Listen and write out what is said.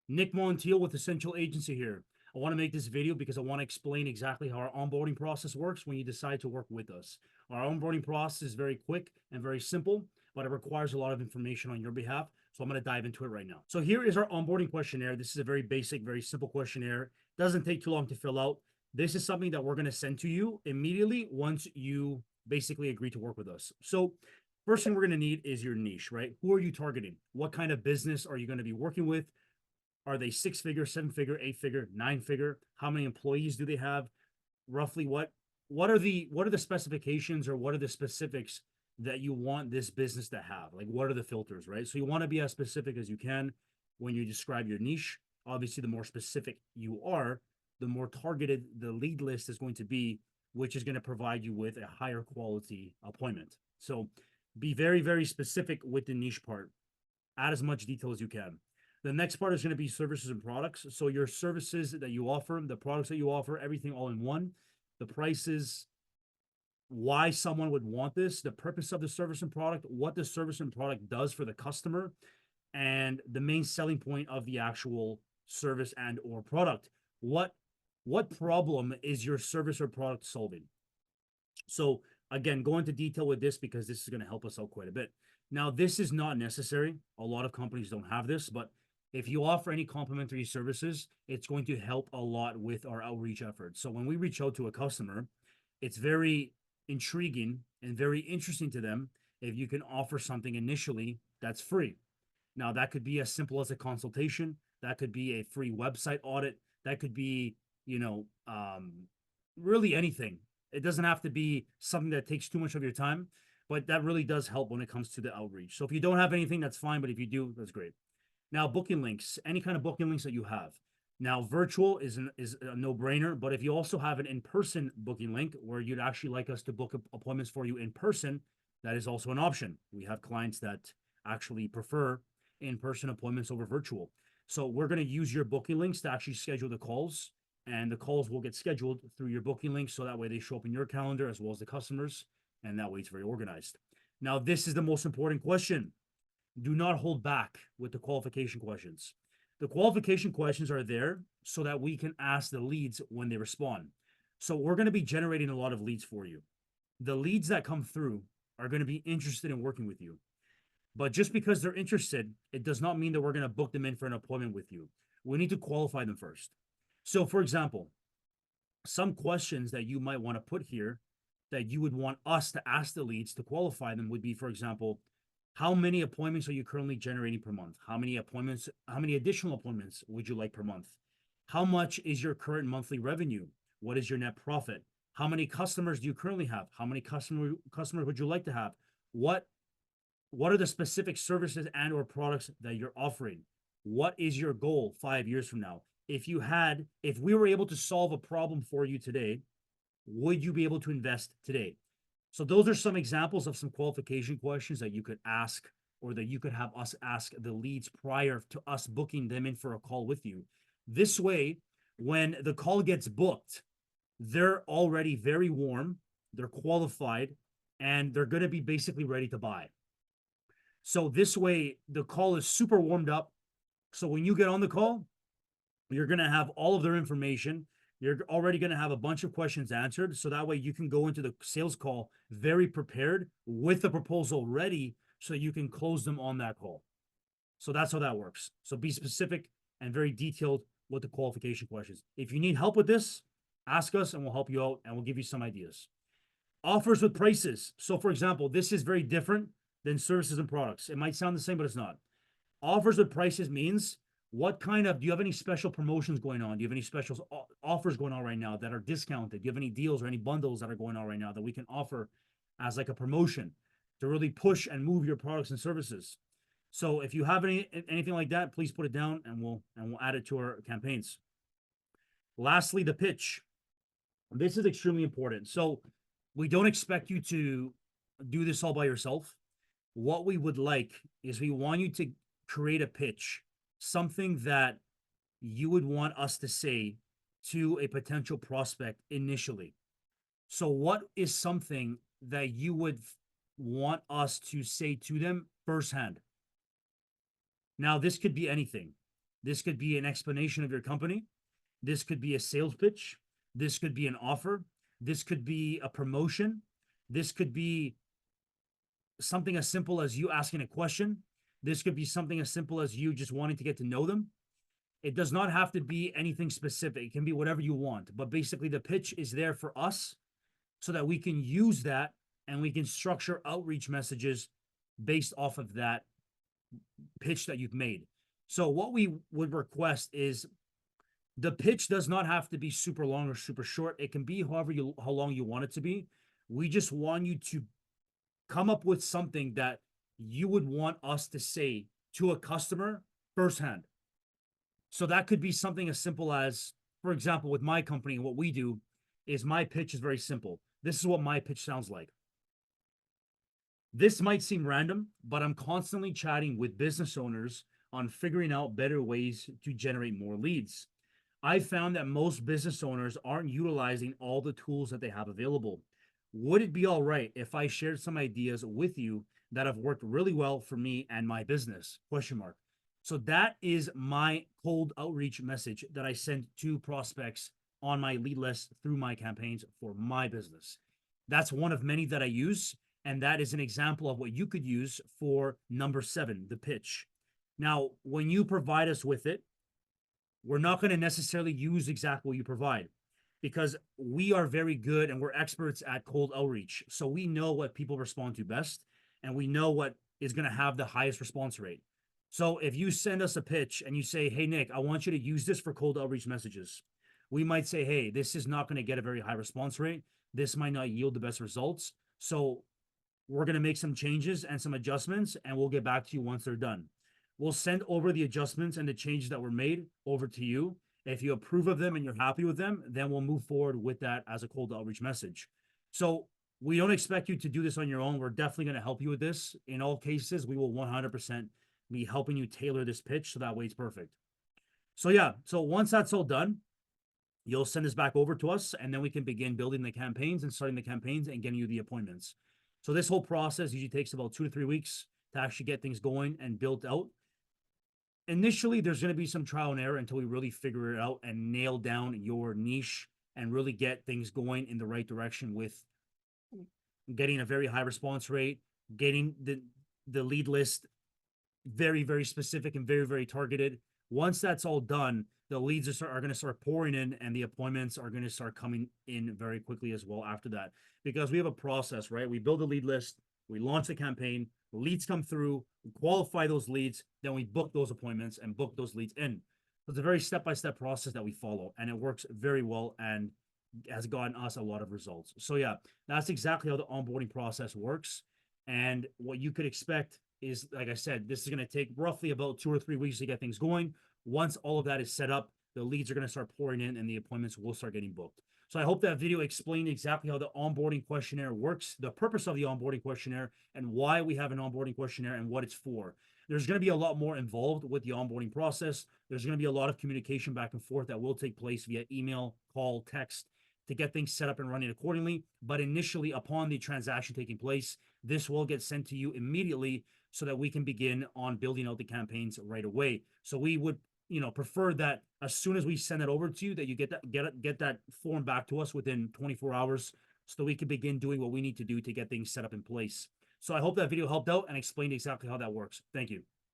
Nick Montiel with Essential Agency here. I want to make this video because I want to explain exactly how our onboarding process works when you decide to work with us. Our onboarding process is very quick and very simple, but it requires a lot of information on your behalf. So I'm going to dive into it right now. So here is our onboarding questionnaire. This is a very basic, very simple questionnaire. Doesn't take too long to fill out. This is something that we're going to send to you immediately once you basically agree to work with us. So first thing we're going to need is your niche, right? Who are you targeting? What kind of business are you going to be working with? Are they 6-figure, 7-figure, 8-figure, 9-figure? How many employees do they have? Roughly what are the specifications or what are the specifics that you want this business to have? Like what are the filters, right? So you want to be as specific as you can when you describe your niche. Obviously, the more specific you are, the more targeted the lead list is going to be, which is going to provide you with a higher quality appointment. So be very, very specific with the niche part. Add as much detail as you can. The next part is going to be services and products. So your services that you offer, the products that you offer, everything all in one, the prices, why someone would want this, the purpose of the service and product, what the service and product does for the customer, and the main selling point of the actual service and or product. What problem is your service or product solving? So again, go into detail with this because this is going to help us out quite a bit. Now, this is not necessary. A lot of companies don't have this, but if you offer any complimentary services, it's going to help a lot with our outreach efforts. So when we reach out to a customer, it's very intriguing and very interesting to them if you can offer something initially that's free. Now, that could be as simple as a consultation. That could be a free website audit. That could be, you know, really anything. It doesn't have to be something that takes too much of your time, but that really does help when it comes to the outreach. So if you don't have anything, that's fine. But if you do, that's great. Now, booking links, any kind of booking links that you have. Now, virtual is a no-brainer, but if you also have an in-person booking link where you'd actually like us to book appointments for you in person, that is also an option. We have clients that actually prefer in-person appointments over virtual. So we're going to use your booking links to actually schedule the calls, and the calls will get scheduled through your booking links, so that way they show up in your calendar as well as the customers, and that way it's very organized. Now, this is the most important question. Do not hold back with the qualification questions. The qualification questions are there so that we can ask the leads when they respond. So we're going to be generating a lot of leads for you. The leads that come through are going to be interested in working with you. But just because they're interested, it does not mean that we're going to book them in for an appointment with you. We need to qualify them first. So, for example, some questions that you might want to put here that you would want us to ask the leads to qualify them would be, for example, how many appointments are you currently generating per month? How many additional appointments would you like per month? How much is your current monthly revenue? What is your net profit? How many customers do you currently have? How many customers would you like to have? What are the specific services and or products that you're offering? What is your goal 5 years from now? If we were able to solve a problem for you today, would you be able to invest today? So those are some examples of some qualification questions that you could ask or that you could have us ask the leads prior to us booking them in for a call with you. This way, when the call gets booked, they're already very warm, they're qualified, and they're going to be basically ready to buy. So this way, the call is super warmed up. So when you get on the call, you're going to have all of their information. You're already going to have a bunch of questions answered. So that way you can go into the sales call very prepared with the proposal ready so you can close them on that call. So that's how that works. So be specific and very detailed with the qualification questions. If you need help with this, ask us and we'll help you out and we'll give you some ideas. Offers with prices. So for example, this is very different than services and products. It might sound the same, but it's not. Offers with prices means do you have any special promotions going on? Do you have any special offers going on right now that are discounted? Do you have any deals or any bundles that are going on right now that we can offer as like a promotion to really push and move your products and services? So if you have anything like that, please put it down and we'll add it to our campaigns. Lastly, the pitch. This is extremely important. So we don't expect you to do this all by yourself. What we would like is we want you to create a pitch, something that you would want us to say to a potential prospect initially. So what is something that you would want us to say to them firsthand? Now, this could be anything. This could be an explanation of your company. This could be a sales pitch. This could be an offer. This could be a promotion. This could be something as simple as you asking a question. This could be something as simple as you just wanting to get to know them. It does not have to be anything specific. It can be whatever you want. But basically, the pitch is there for us so that we can use that and we can structure outreach messages based off of that pitch that you've made. So what we would request is the pitch does not have to be super long or super short. It can be how long you want it to be. We just want you to come up with something that you would want us to say to a customer firsthand. So that could be something as simple as, for example, with my company, what we do is my pitch is very simple. This is what my pitch sounds like. This might seem random, but I'm constantly chatting with business owners on figuring out better ways to generate more leads. I found that most business owners aren't utilizing all the tools that they have available. Would it be all right if I shared some ideas with you that have worked really well for me and my business? Question mark. So that is my cold outreach message that I send to prospects on my lead list through my campaigns for my business. That's one of many that I use. And that is an example of what you could use for number 7, the pitch. Now, when you provide us with it, we're not going to necessarily use exactly what you provide because we are very good and we're experts at cold outreach. So we know what people respond to best and we know what is going to have the highest response rate. So if you send us a pitch and you say, hey, Nick, I want you to use this for cold outreach messages, we might say, hey, this is not going to get a very high response rate. This might not yield the best results. So we're going to make some changes and some adjustments, and we'll get back to you once they're done. We'll send over the adjustments and the changes that were made over to you. If you approve of them and you're happy with them, then we'll move forward with that as a cold outreach message. So we don't expect you to do this on your own. We're definitely going to help you with this. In all cases, we will 100% be helping you tailor this pitch so that way it's perfect. So yeah, so once that's all done, you'll send this back over to us, and then we can begin building the campaigns and starting the campaigns and getting you the appointments. So this whole process usually takes about 2 to 3 weeks to actually get things going and built out. Initially, there's going to be some trial and error until we really figure it out and nail down your niche and really get things going in the right direction with getting a very high response rate, getting the lead list very, very specific and very, very targeted. Once that's all done, the leads are going to start pouring in and the appointments are going to start coming in very quickly as well after that. Because we have a process, right? We build a lead list, we launch the campaign, leads come through, we qualify those leads, then we book those appointments and book those leads in. So it's a very step-by-step process that we follow, and it works very well and has gotten us a lot of results. So yeah, that's exactly how the onboarding process works. And what you could expect is, like I said, this is going to take roughly about 2 or 3 weeks to get things going. Once all of that is set up, the leads are going to start pouring in and the appointments will start getting booked. So I hope that video explained exactly how the onboarding questionnaire works, the purpose of the onboarding questionnaire, and why we have an onboarding questionnaire and what it's for. There's going to be a lot more involved with the onboarding process. There's going to be a lot of communication back and forth that will take place via email, call, text to get things set up and running accordingly. But initially, upon the transaction taking place, this will get sent to you immediately so that we can begin on building out the campaigns right away. So we would prefer that as soon as we send it over to you, that you get that form back to us within 24 hours so that we can begin doing what we need to do to get things set up in place. So I hope that video helped out and explained exactly how that works. Thank you.